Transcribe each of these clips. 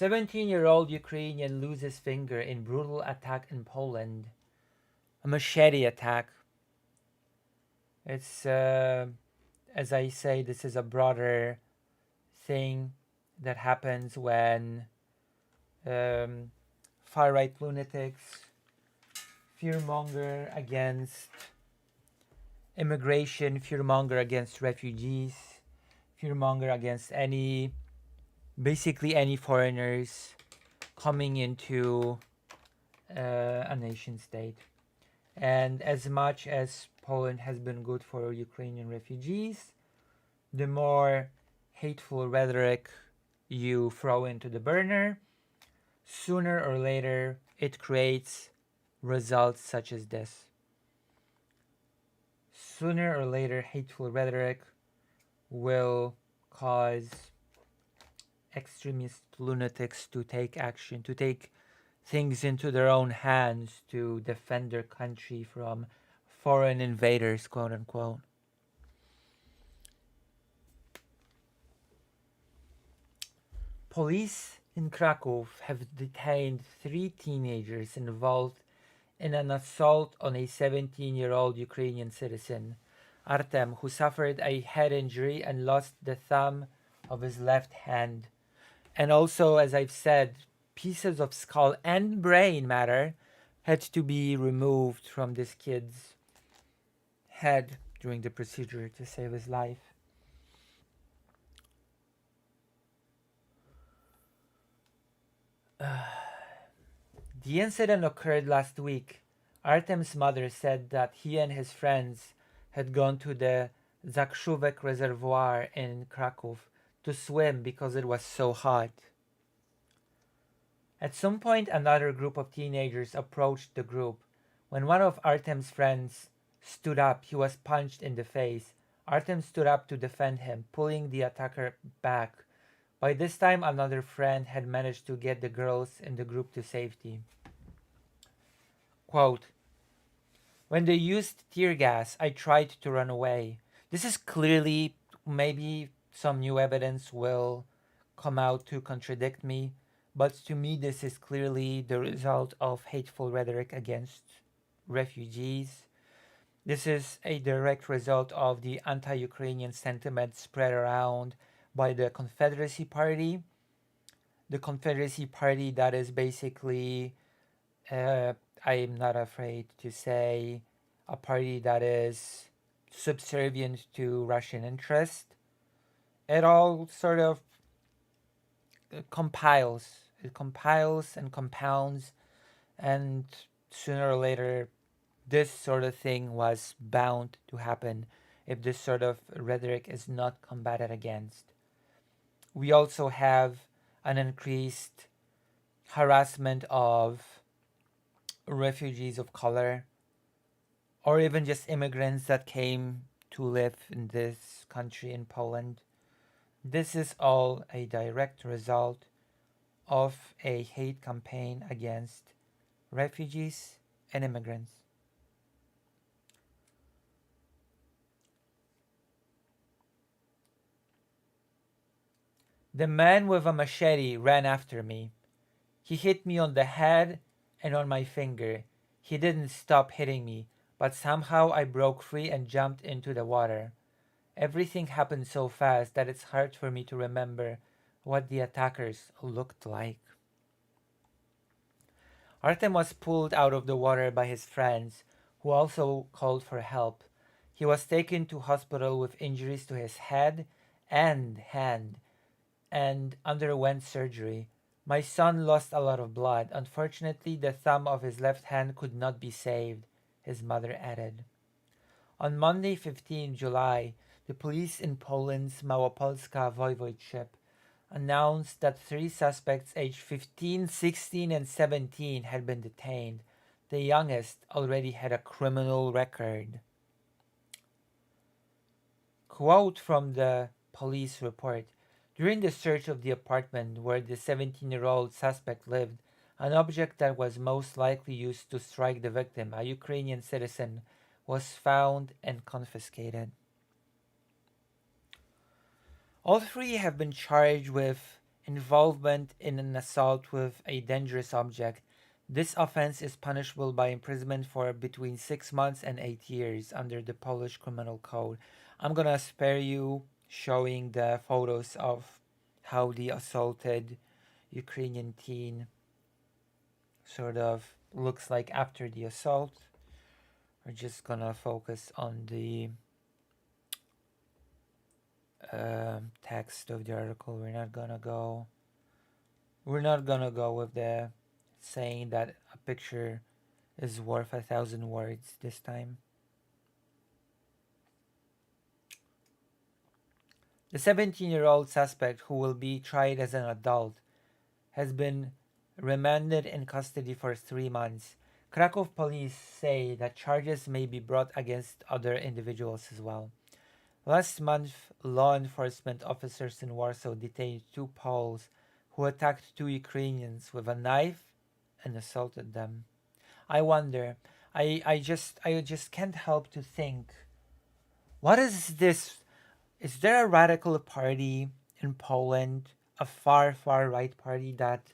17-year-old Ukrainian loses finger in brutal attack in Poland. A machete attack. It's, as I say, this is a broader thing that happens when far-right lunatics fearmonger against immigration, fearmonger against refugees, fearmonger against basically any foreigners coming into a nation state. And as much as Poland has been good for Ukrainian refugees, the more hateful rhetoric you throw into the burner, sooner or later it creates results such as this. Sooner or later, hateful rhetoric will cause extremist lunatics to take action, to take things into their own hands to defend their country from foreign invaders, quote unquote. Police in Krakow have detained 3 teenagers involved in an assault on a 17-year-old Ukrainian citizen, Artem, who suffered a head injury and lost the thumb of his left hand. And also, as I've said, pieces of skull and brain matter had to be removed from this kid's head during the procedure to save his life. The incident occurred last week. Artem's mother said that he and his friends had gone to the Zakrzówek Reservoir in Krakow to swim because it was so hot. At some point, another group of teenagers approached the group. When one of Artem's friends stood up, he was punched in the face. Artem stood up to defend him, pulling the attacker back. By this time, another friend had managed to get the girls in the group to safety. Quote, "When they used tear gas, I tried to run away." This is clearly, maybe some new evidence will come out to contradict me, but to me this is clearly the result of hateful rhetoric against refugees. This is a direct result of the anti-Ukrainian sentiment spread around by the Confederacy Party. The Confederacy Party that is basically, I'm not afraid to say, a party that is subservient to Russian interest. It all sort of compiles. It compiles and compounds, and sooner or later, this sort of thing was bound to happen if this sort of rhetoric is not combated against. We also have an increased harassment of refugees of color, or even just immigrants that came to live in this country in Poland. This is all a direct result of a hate campaign against refugees and immigrants. The man with a machete ran after me. He hit me on the head and on my finger. He didn't stop hitting me, but somehow I broke free and jumped into the water. Everything happened so fast that it's hard for me to remember what the attackers looked like. Artem was pulled out of the water by his friends, who also called for help. He was taken to hospital with injuries to his head and hand and underwent surgery. My son lost a lot of blood. Unfortunately, the thumb of his left hand could not be saved, his mother added. On Monday, 15 July, the police in Poland's Małopolska Voivodeship announced that 3 suspects aged 15, 16, and 17 had been detained. The youngest already had a criminal record. Quote from the police report: "During the search of the apartment where the 17-year-old suspect lived, an object that was most likely used to strike the victim, a Ukrainian citizen, was found and confiscated." All 3 have been charged with involvement in an assault with a dangerous object. This offense is punishable by imprisonment for between 6 months and 8 years under the Polish Criminal Code. I'm gonna spare you showing the photos of how the assaulted Ukrainian teen sort of looks like after the assault. We're just gonna focus on the text of the article. We're not gonna go with the saying that a picture is worth 1,000 words this time. The 17-year-old suspect, who will be tried as an adult, has been remanded in custody for 3 months. Krakow police say that charges may be brought against other individuals as well. Last month, law enforcement officers in Warsaw detained two Poles who attacked two Ukrainians with a knife and assaulted them. I wonder, I just can't help to think, what is this? Is there a radical party in Poland, a far right party that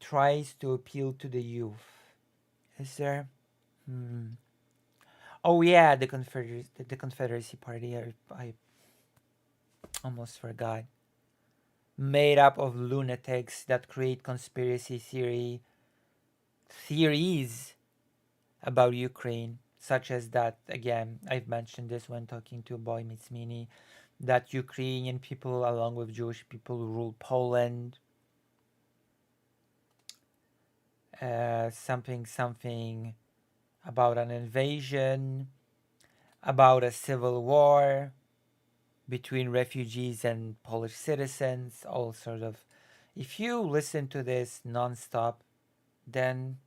tries to appeal to the youth? Is there? Hmm. Oh yeah, the Confederacy Party. I almost forgot. Made up of lunatics that create conspiracy theories about Ukraine, such as that, again, I've mentioned this when talking to Boy Meets Mini, that Ukrainian people, along with Jewish people, rule Poland. Something about an invasion, about a civil war between refugees and Polish citizens, all sort of. If you listen to this nonstop, then,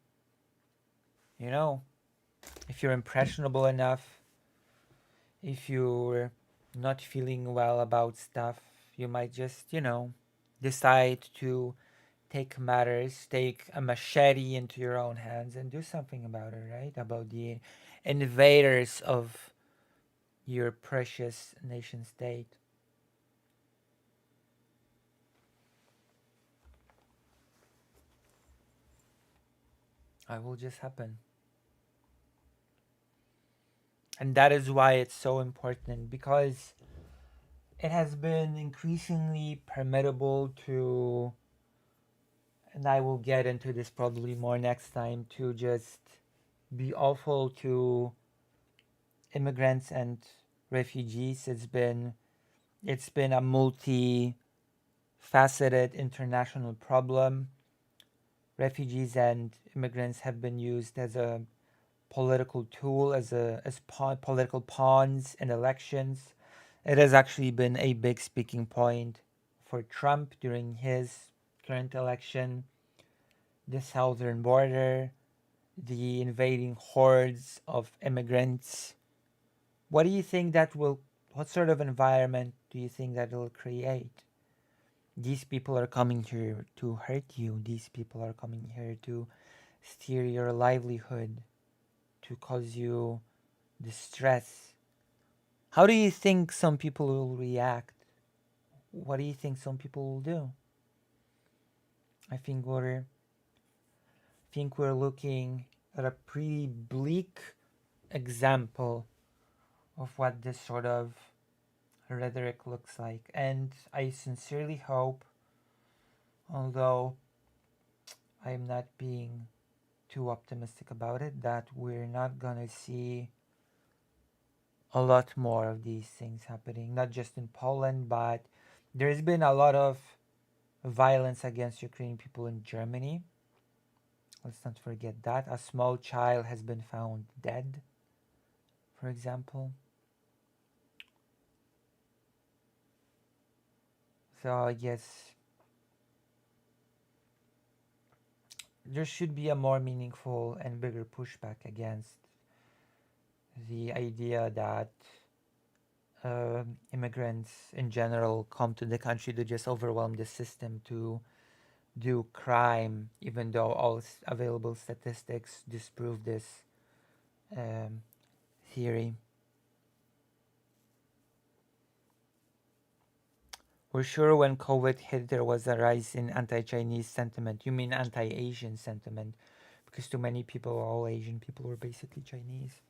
you know, if you're impressionable enough, if you're not feeling well about stuff, you might just, decide to take a machete into your own hands and do something about it, right? About the invaders of your precious nation state. It will just happen. And that is why it's so important, because it has been increasingly permittable to, and I will get into this probably more next time, to just be awful to immigrants and refugees. It's been a multi-faceted international problem. Refugees and immigrants have been used as a political tool, political pawns in elections. It has actually been a big speaking point for Trump during his current election. The southern border, the invading hordes of immigrants. What do you think that will? What sort of environment do you think that will create? These people are coming here to hurt you. These people are coming here to steer your livelihood, to cause you distress. How do you think some people will react? What do you think some people will do? I think we're looking at a pretty bleak example of what this sort of rhetoric looks like. And I sincerely hope, although I'm not being too optimistic about it, that we're not gonna see a lot more of these things happening, not just in Poland, but there's been a lot of violence against Ukrainian people in Germany. Let's not forget that. A small child has been found dead, for example. So I guess there should be a more meaningful and bigger pushback against the idea that immigrants in general come to the country to just overwhelm the system, to do crime, even though all available statistics disprove this um, theory. For sure, when COVID hit, there was a rise in anti-Chinese sentiment. You mean anti-Asian sentiment? Because too many people, all Asian people, were basically Chinese.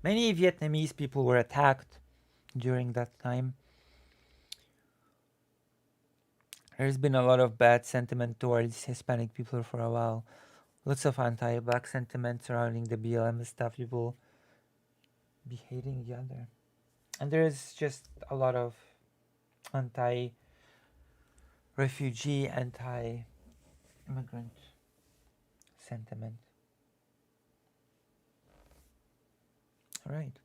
Many Vietnamese people were attacked during that time. There's been a lot of bad sentiment towards Hispanic people for a while. Lots of anti-black sentiment surrounding the BLM stuff. People be hating the other. And there's just a lot of anti-refugee, anti-immigrant sentiment. All right.